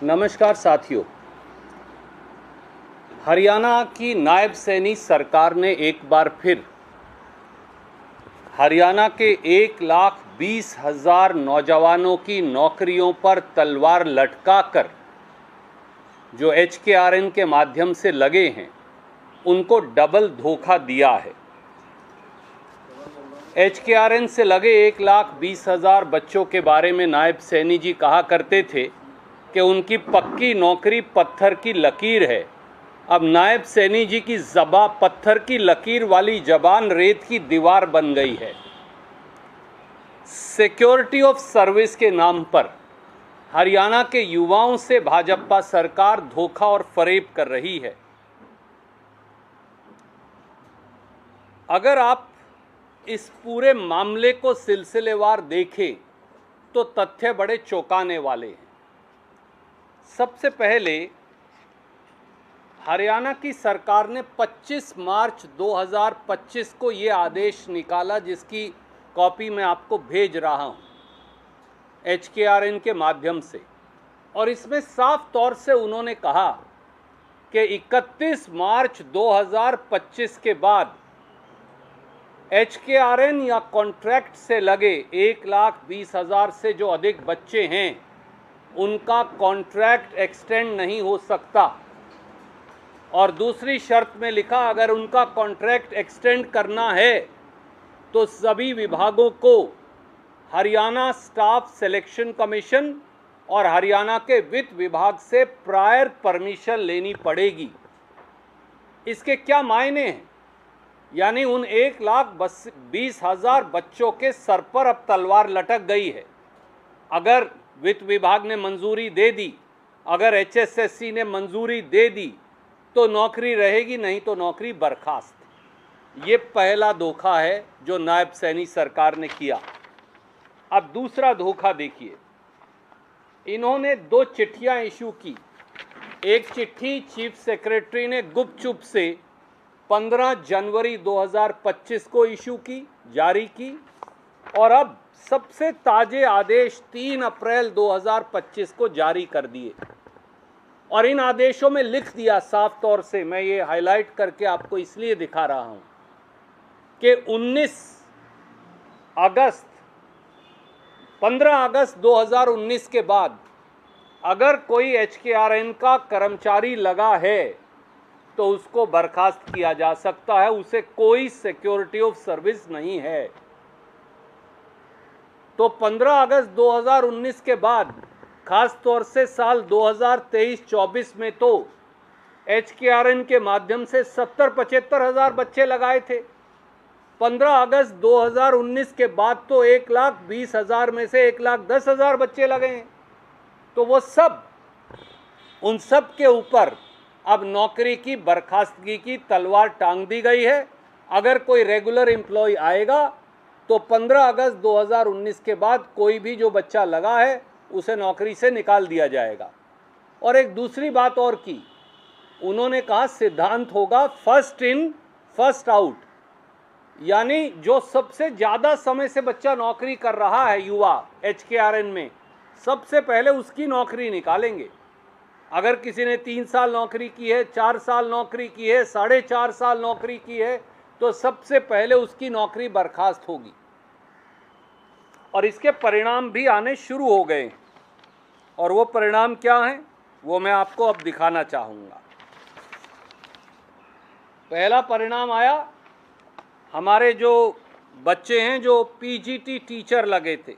नमस्कार साथियों। हरियाणा की नायब सैनी सरकार ने एक बार फिर हरियाणा के 1,20,000 नौजवानों की नौकरियों पर तलवार लटकाकर जो HKRN के माध्यम से लगे हैं उनको डबल धोखा दिया है। HKRN से लगे 1,20,000 बच्चों के बारे में नायब सैनी जी कहा करते थे कि उनकी पक्की नौकरी पत्थर की लकीर है। अब नायब सैनी जी की ज़बान पत्थर की लकीर वाली ज़बान रेत की दीवार बन गई है। सिक्योरिटी ऑफ सर्विस के नाम पर हरियाणा के युवाओं से भाजपा सरकार धोखा और फरेब कर रही है। अगर आप इस पूरे मामले को सिलसिलेवार देखें तो तथ्य बड़े चौंकाने वाले हैं। सबसे पहले हरियाणा की सरकार ने 25 मार्च 2025 को ये आदेश निकाला जिसकी कॉपी मैं आपको भेज रहा हूँ HKRN के माध्यम से, और इसमें साफ तौर से उन्होंने कहा कि 31 मार्च 2025 के बाद HKRN या कॉन्ट्रैक्ट से लगे 1,20,000 से जो अधिक बच्चे हैं उनका कॉन्ट्रैक्ट एक्सटेंड नहीं हो सकता। और दूसरी शर्त में लिखा, अगर उनका कॉन्ट्रैक्ट एक्सटेंड करना है तो सभी विभागों को हरियाणा स्टाफ सिलेक्शन कमीशन और हरियाणा के वित्त विभाग से प्रायर परमिशन लेनी पड़ेगी। इसके क्या मायने हैं? यानी उन 1,20,000 बच्चों के सर पर अब तलवार लटक गई है। अगर वित्त विभाग ने मंजूरी दे दी, अगर HSSC ने मंजूरी दे दी तो नौकरी रहेगी, नहीं तो नौकरी बर्खास्त। ये पहला धोखा है जो नायब सैनी सरकार ने किया। अब दूसरा धोखा देखिए, इन्होंने 2 चिट्ठियां इशू की। एक चिट्ठी चीफ सेक्रेटरी ने गुपचुप से 15 जनवरी 2025 को इशू की, जारी की, और अब सबसे ताजे आदेश 3 अप्रैल 2025 को जारी कर दिए। और इन आदेशों में लिख दिया साफ तौर से, मैं ये हाईलाइट करके आपको इसलिए दिखा रहा हूं कि 15 अगस्त 2019 के बाद अगर कोई HKRN का कर्मचारी लगा है तो उसको बर्खास्त किया जा सकता है, उसे कोई सिक्योरिटी ऑफ सर्विस नहीं है। तो 15 अगस्त 2019 के बाद खास तौर से साल 2023-24 में तो HKRN के माध्यम से 70-75 हज़ार बच्चे लगाए थे। 15 अगस्त 2019 के बाद तो 1,20,000 में से 1,10,000 बच्चे लगे हैं। तो वो सब, उन सब के ऊपर अब नौकरी की बर्खास्तगी की तलवार टांग दी गई है। अगर कोई रेगुलर एम्प्लॉय आएगा तो 15 अगस्त 2019 के बाद कोई भी जो बच्चा लगा है उसे नौकरी से निकाल दिया जाएगा। और एक दूसरी बात और की, उन्होंने कहा सिद्धांत होगा फर्स्ट इन फर्स्ट आउट, यानी जो सबसे ज़्यादा समय से बच्चा नौकरी कर रहा है युवा HKRN में, सबसे पहले उसकी नौकरी निकालेंगे। अगर किसी ने 3 साल नौकरी की है, 4 साल नौकरी की है, 4.5 साल नौकरी की है, तो सबसे पहले उसकी नौकरी बर्खास्त होगी। और इसके परिणाम भी आने शुरू हो गए, और वो परिणाम क्या हैं वो मैं आपको अब दिखाना चाहूँगा। पहला परिणाम आया, हमारे जो बच्चे हैं जो PGT टीचर लगे थे,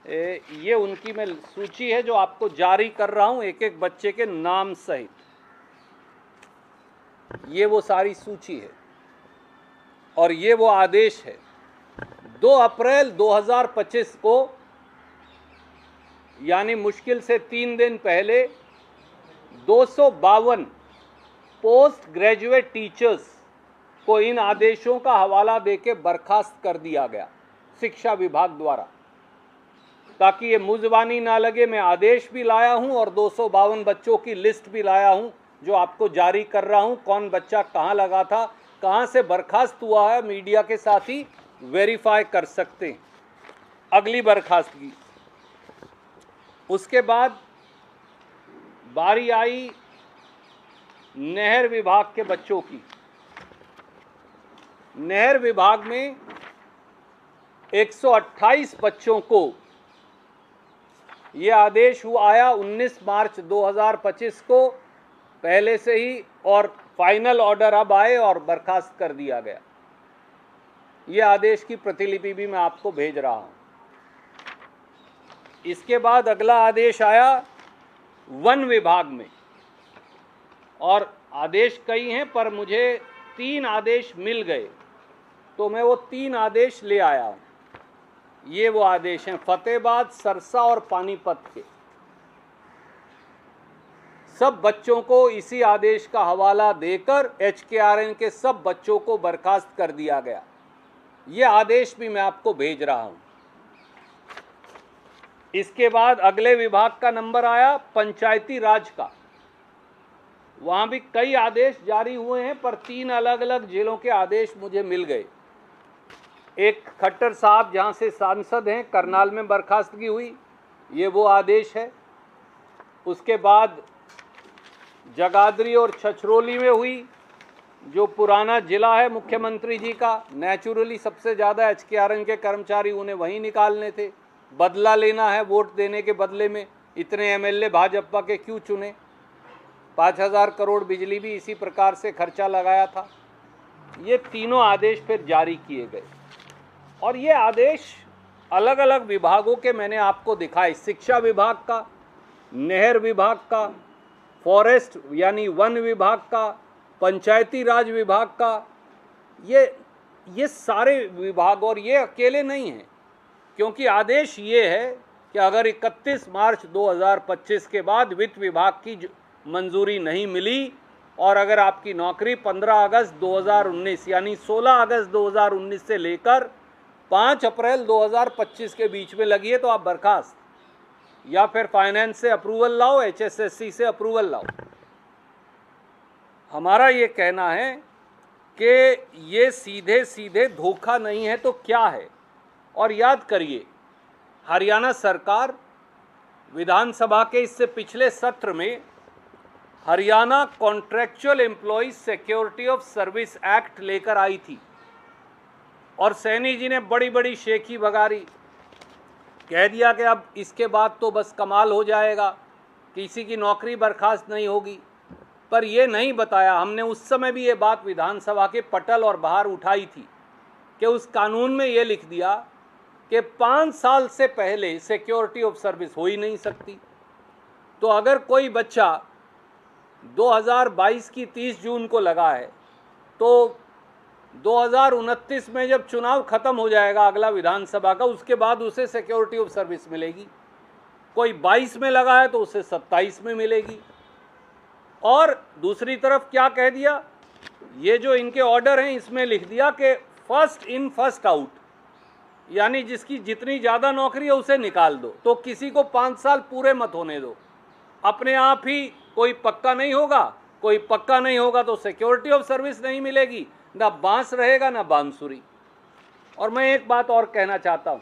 ये उनकी मैं सूची है जो आपको जारी कर रहा हूँ एक एक बच्चे के नाम सहित। ये वो सारी सूची है और ये वो आदेश है। 2 अप्रैल 2025 को, यानी मुश्किल से 3 दिन पहले, 252 पोस्ट ग्रेजुएट टीचर्स को इन आदेशों का हवाला देके बर्खास्त कर दिया गया शिक्षा विभाग द्वारा। ताकि ये मुज़बानी ना लगे, मैं आदेश भी लाया हूं और 252 बच्चों की लिस्ट भी लाया हूं जो आपको जारी कर रहा हूं। कौन बच्चा कहां लगा था, कहां से बर्खास्त हुआ है, मीडिया के साथ ही वेरीफाई कर सकते हैं। अगली बर्खास्तगी उसके बाद बारी आई नहर विभाग के बच्चों की। नहर विभाग में 128 बच्चों को ये आदेश आया 19 मार्च 2025 को पहले से ही, और फाइनल ऑर्डर अब आए और बर्खास्त कर दिया गया। ये आदेश की प्रतिलिपि भी मैं आपको भेज रहा हूं। इसके बाद अगला आदेश आया वन विभाग में, और आदेश कई हैं पर मुझे 3 आदेश मिल गए, तो मैं वो 3 आदेश ले आया हूं। ये वो आदेश हैं फतेहाबाद, सरसा और पानीपत के। सब बच्चों को इसी आदेश का हवाला देकर HKRN के सब बच्चों को बर्खास्त कर दिया गया। ये आदेश भी मैं आपको भेज रहा हूं। इसके बाद अगले विभाग का नंबर आया पंचायती राज का। वहां भी कई आदेश जारी हुए हैं, पर 3 अलग अलग जिलों के आदेश मुझे मिल गए। एक खट्टर साहब जहां से सांसद हैं, करनाल में बर्खास्तगी हुई, ये वो आदेश है। उसके बाद जगाधरी और छछरौली में हुई, जो पुराना जिला है मुख्यमंत्री जी का। नेचुरली सबसे ज़्यादा HKRN के कर्मचारी उन्हें वहीं निकालने थे, बदला लेना है वोट देने के बदले में। इतने MLA भाजपा के क्यों चुने? 5000 करोड़ बिजली भी इसी प्रकार से खर्चा लगाया था। ये तीनों आदेश फिर जारी किए गए, और ये आदेश अलग अलग विभागों के मैंने आपको दिखाए। शिक्षा विभाग का, नहर विभाग का, फॉरेस्ट यानी वन विभाग का, पंचायती राज विभाग का, ये सारे विभाग। और ये अकेले नहीं हैं, क्योंकि आदेश ये है कि अगर 31 मार्च 2025 के बाद वित्त विभाग की मंजूरी नहीं मिली, और अगर आपकी नौकरी 15 अगस्त 2019 यानी 16 अगस्त 2019 से लेकर 5 अप्रैल 2025 के बीच में लगी है, तो आप बर्खास्त, या फिर फाइनेंस से अप्रूवल लाओ, HSSC से अप्रूवल लाओ। हमारा ये कहना है कि ये सीधे सीधे धोखा नहीं है तो क्या है। और याद करिए, हरियाणा सरकार विधानसभा के इससे पिछले सत्र में Haryana contractual employees security of service act लेकर आई थी, और सैनी जी ने बड़ी बड़ी शेखी बगारी, कह दिया कि अब इसके बाद तो बस कमाल हो जाएगा, किसी की नौकरी बर्खास्त नहीं होगी। पर ये नहीं बताया, हमने उस समय भी ये बात विधानसभा के पटल और बाहर उठाई थी, कि उस कानून में ये लिख दिया कि 5 साल से पहले सिक्योरिटी ऑफ सर्विस हो ही नहीं सकती। तो अगर कोई बच्चा 2022 की 30 जून को लगा है, तो 2029 में जब चुनाव खत्म हो जाएगा अगला विधानसभा का, उसके बाद उसे सिक्योरिटी ऑफ सर्विस मिलेगी। कोई 22 में लगा है तो उसे 27 में मिलेगी। और दूसरी तरफ क्या कह दिया, ये जो इनके ऑर्डर हैं इसमें लिख दिया कि फर्स्ट इन फर्स्ट आउट, यानी जिसकी जितनी ज़्यादा नौकरी है उसे निकाल दो, तो किसी को 5 साल पूरे मत होने दो। अपने आप ही कोई पक्का नहीं होगा, कोई पक्का नहीं होगा तो सिक्योरिटी ऑफ सर्विस नहीं मिलेगी, ना बांस रहेगा ना बांसुरी। और मैं एक बात और कहना चाहता हूँ,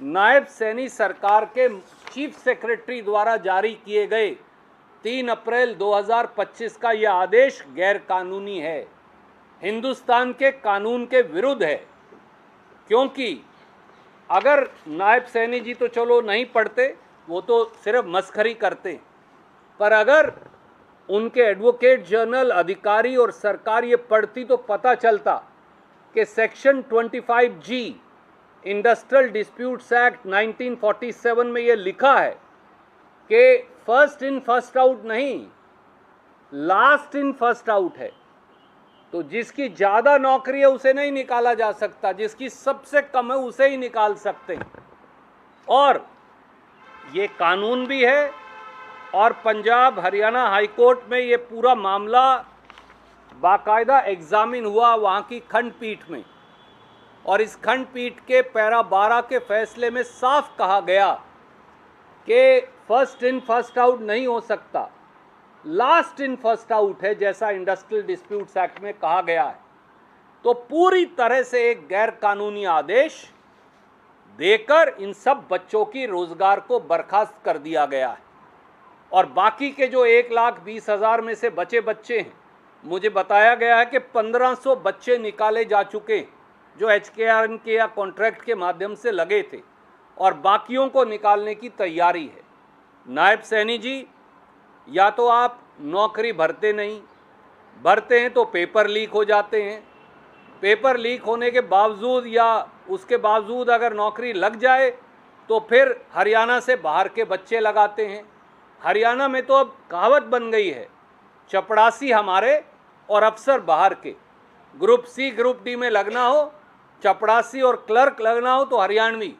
नायब सैनी सरकार के चीफ सेक्रेटरी द्वारा जारी किए गए 3 अप्रैल 2025 का यह आदेश गैरकानूनी है, हिंदुस्तान के कानून के विरुद्ध है। क्योंकि अगर नायब सैनी जी तो चलो नहीं पढ़ते, वो तो सिर्फ मस्खरी करते, पर अगर उनके एडवोकेट जनरल, अधिकारी और सरकार ये पढ़ती तो पता चलता कि section 25G industrial disputes act 1947 में ये लिखा है कि फर्स्ट इन फर्स्ट आउट नहीं, लास्ट इन फर्स्ट आउट है। तो जिसकी ज़्यादा नौकरी है उसे नहीं निकाला जा सकता, जिसकी सबसे कम है उसे ही निकाल सकते हैं। और ये कानून भी है, और पंजाब हरियाणा हाई कोर्ट में ये पूरा मामला बाकायदा एग्जामिन हुआ वहाँ की खंडपीठ में, और इस खंडपीठ के पैरा 12 के फैसले में साफ कहा गया कि फर्स्ट इन फर्स्ट आउट नहीं हो सकता, लास्ट इन फर्स्ट आउट है, जैसा इंडस्ट्रियल डिस्प्यूट्स एक्ट में कहा गया है। तो पूरी तरह से एक गैर कानूनी आदेश देकर इन सब बच्चों की रोजगार को बर्खास्त कर दिया गया है। और बाकी के जो 1,20,000 में से बचे बच्चे हैं, मुझे बताया गया है कि 1500 बच्चे निकाले जा चुके हैं जो HKRN के या कॉन्ट्रैक्ट के माध्यम से लगे थे, और बाकियों को निकालने की तैयारी है। नायब सैनी जी, या तो आप नौकरी भरते नहीं, भरते हैं तो पेपर लीक हो जाते हैं, पेपर लीक होने के बावजूद या उसके बावजूद अगर नौकरी लग जाए तो फिर हरियाणा से बाहर के बच्चे लगाते हैं। हरियाणा में तो अब कहावत बन गई है, चपड़ासी हमारे और अफसर बाहर के। ग्रुप सी ग्रुप डी में लगना हो, चपड़ासी और क्लर्क लगना हो तो हरियाणवी,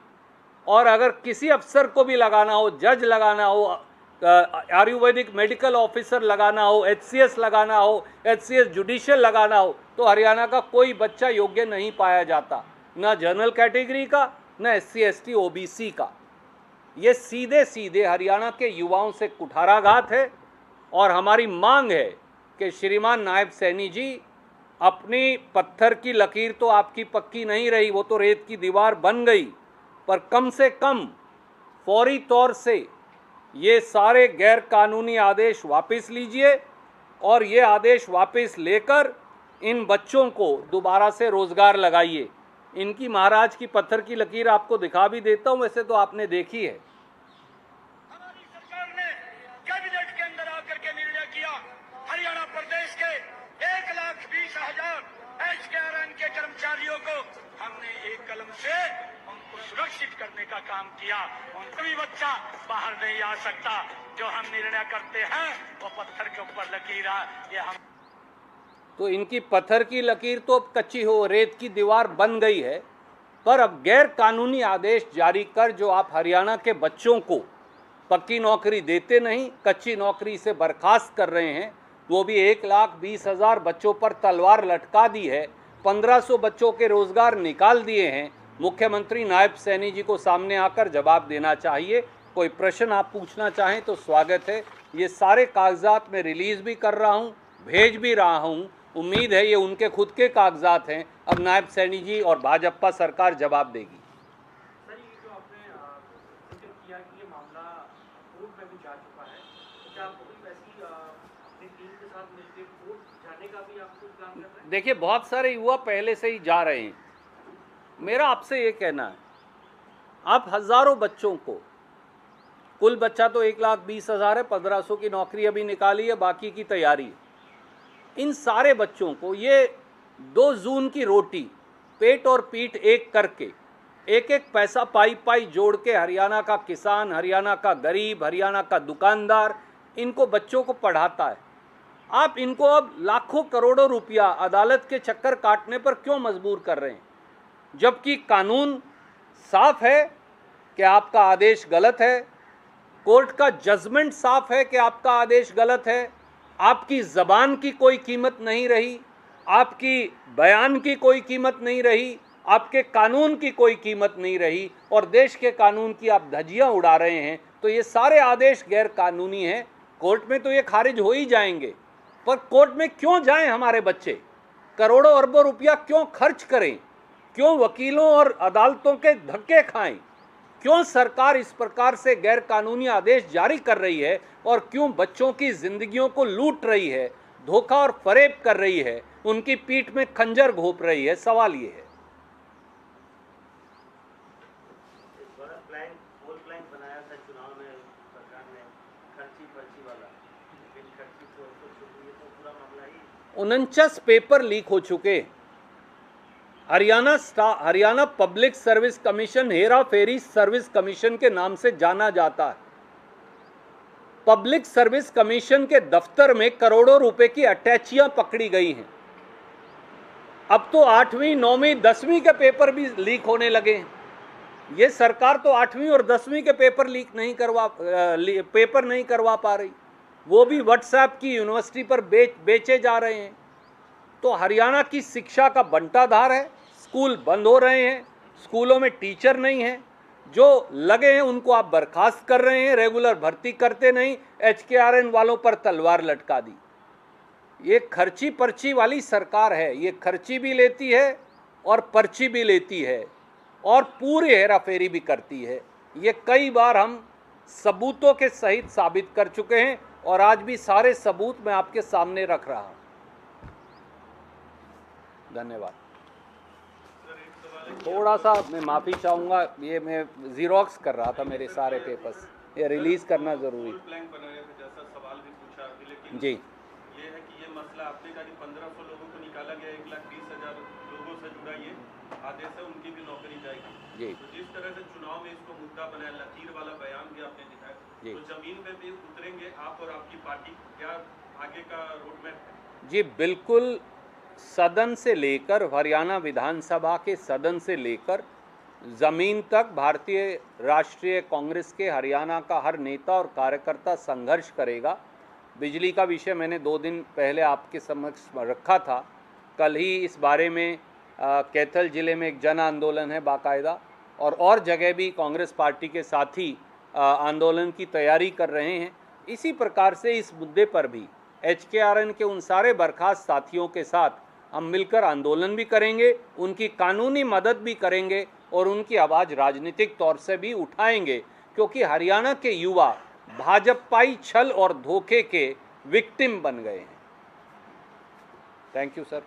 और अगर किसी अफसर को भी लगाना हो, जज लगाना हो, आयुर्वेदिक मेडिकल ऑफिसर लगाना हो, HCS लगाना हो, HCS जुडिशियल लगाना हो, तो हरियाणा का कोई बच्चा योग्य नहीं पाया जाता, ना जनरल कैटेगरी का, ना SC ST OBC का। ये सीधे सीधे हरियाणा के युवाओं से कुठाराघात है। और हमारी मांग है कि श्रीमान नायब सैनी जी, अपनी पत्थर की लकीर तो आपकी पक्की नहीं रही, वो तो रेत की दीवार बन गई, पर कम से कम फौरी तौर से ये सारे गैर कानूनी आदेश वापस लीजिए, और ये आदेश वापस लेकर इन बच्चों को दोबारा से रोजगार लगाइए। इनकी महाराज की पत्थर की लकीर आपको दिखा भी देता हूं, वैसे तो आपने देखी है। हमारी सरकार ने कैबिनेट के अंदर आकर के निर्णय किया, हरियाणा प्रदेश के 1,20,000 HKRN के कर्मचारियों को हमने एक कलम से उनको सुरक्षित करने का काम किया। उनका भी बच्चा बाहर नहीं आ सकता। जो हम निर्णय करते हैं वो पत्थर के ऊपर लकीर है, ये हम। तो इनकी पत्थर की लकीर तो अब कच्ची हो, रेत की दीवार बन गई है, पर अब गैर कानूनी आदेश जारी कर जो आप हरियाणा के बच्चों को पक्की नौकरी देते नहीं, कच्ची नौकरी से बर्खास्त कर रहे हैं, वो भी 1,20,000 बच्चों पर तलवार लटका दी है, 1500 बच्चों के रोजगार निकाल दिए हैं। मुख्यमंत्री नायब सैनी जी को सामने आकर जवाब देना चाहिए। कोई प्रश्न आप पूछना चाहें तो स्वागत है। ये सारे कागजात मैं रिलीज़ भी कर रहा हूँ, भेज भी रहा हूँ। उम्मीद है ये उनके खुद के कागजात हैं। अब नायब सैनी जी और भाजपा सरकार जवाब देगी। सर, ये जो आपने जिक्र किया कि ये मामला कोर्ट में भी जा चुका है, तो क्या आपको कोई वैसी अपनी टीम के साथ मिलकर कोर्ट जाने का भी आप कुछ प्लान कर रहे हैं? देखिए, बहुत सारे युवा पहले से ही जा रहे हैं। मेरा आपसे ये कहना है, आप हज़ारों बच्चों को, कुल बच्चा तो 1,20,000 है, 1500 की नौकरी अभी निकाली है, बाकी की तैयारी है। इन सारे बच्चों को ये 2 जून की रोटी पेट और पीठ एक करके एक एक पैसा पाई पाई जोड़ के हरियाणा का किसान, हरियाणा का गरीब, हरियाणा का दुकानदार इनको बच्चों को पढ़ाता है। आप इनको अब लाखों करोड़ों रुपया अदालत के चक्कर काटने पर क्यों मजबूर कर रहे हैं, जबकि कानून साफ है कि आपका आदेश गलत है, कोर्ट का जजमेंट साफ है कि आपका आदेश गलत है, आपकी ज़बान की कोई कीमत नहीं रही, आपकी बयान की कोई कीमत नहीं रही, आपके कानून की कोई कीमत नहीं रही, और देश के कानून की आप धज्जियां उड़ा रहे हैं। तो ये सारे आदेश गैर कानूनी हैं। कोर्ट में तो ये खारिज हो ही जाएंगे, पर कोर्ट में क्यों जाएं हमारे बच्चे, करोड़ों अरबों रुपया क्यों खर्च करें, क्यों वकीलों और अदालतों के धक्के खाएं, क्यों सरकार इस प्रकार से गैर कानूनी आदेश जारी कर रही है, और क्यों बच्चों की जिंदगियों को लूट रही है, धोखा और फरेब कर रही है, उनकी पीठ में खंजर घोंप रही है। सवाल ये है। प्लान बनाया था चुनाव में सरकार ने, खर्ची पर्ची वाला, लेकिन खर्ची तो पूरा मामला ही 49 पेपर लीक हो चुके। Haryana public service commission Hera ferry service commission के नाम से जाना जाता है। पब्लिक सर्विस कमीशन के दफ्तर में करोड़ों रुपए की अटैचियां पकड़ी गई हैं। अब तो 8वीं, 9वीं, 10वीं के पेपर भी लीक होने लगे हैं। ये सरकार तो 8वीं और 10वीं के पेपर नहीं करवा पा रही, वो भी व्हाट्सएप की यूनिवर्सिटी पर बेचे जा रहे हैं। तो हरियाणा की शिक्षा का बंटाधार है, स्कूल बंद हो रहे हैं, स्कूलों में टीचर नहीं हैं, जो लगे हैं उनको आप बर्खास्त कर रहे हैं, रेगुलर भर्ती करते नहीं, HKRN वालों पर तलवार लटका दी। ये खर्ची पर्ची वाली सरकार है, ये खर्ची भी लेती है और पर्ची भी लेती है। और पूरी हेराफेरी भी करती है। ये कई बार हम सबूतों के सहित साबित कर चुके हैं और आज भी सारे सबूत मैं आपके सामने रख रहा हूं। धन्यवाद। थोड़ा सा मैं माफ़ी चाहूँगा, ये मैं ज़ीरोक्स कर रहा था मेरे सारे पेपर्स, ये रिलीज़ करना ज़रूरी। प्लान बनाया था, जैसा सवाल भी पूछा अभी, लेकिन जी, ये है कि ये मसला आपने कहा कि 1500 लोगों को निकाला गया, 1,20,000 लोगों से जुड़ा ये आदेश है, उनकी भी नौकरी जाएगी। जी, तो जिस तरह से चुनाव में इसको मुद्दा बनाया, लकीर वाला बयान भी आपने दिखाया, जी। तो जमीन पे भी उतरेंगे आप और आपकी पार्टी, क्या आगे का रोड मैप है? जी बिल्कुल। सदन से लेकर, हरियाणा विधानसभा के सदन से लेकर ज़मीन तक भारतीय राष्ट्रीय कांग्रेस के हरियाणा का हर नेता और कार्यकर्ता संघर्ष करेगा। बिजली का विषय मैंने 2 दिन पहले आपके समक्ष रखा था। कल ही इस बारे में कैथल जिले में एक जन आंदोलन है बाकायदा, और जगह भी कांग्रेस पार्टी के साथी आंदोलन की तैयारी कर रहे हैं। इसी प्रकार से इस मुद्दे पर भी HKRN के उन सारे बर्खास्त साथियों के साथ हम मिलकर आंदोलन भी करेंगे, उनकी कानूनी मदद भी करेंगे और उनकी आवाज़ राजनीतिक तौर से भी उठाएंगे, क्योंकि हरियाणा के युवा भाजपाई छल और धोखे के विक्टिम बन गए हैं। Thank you sir.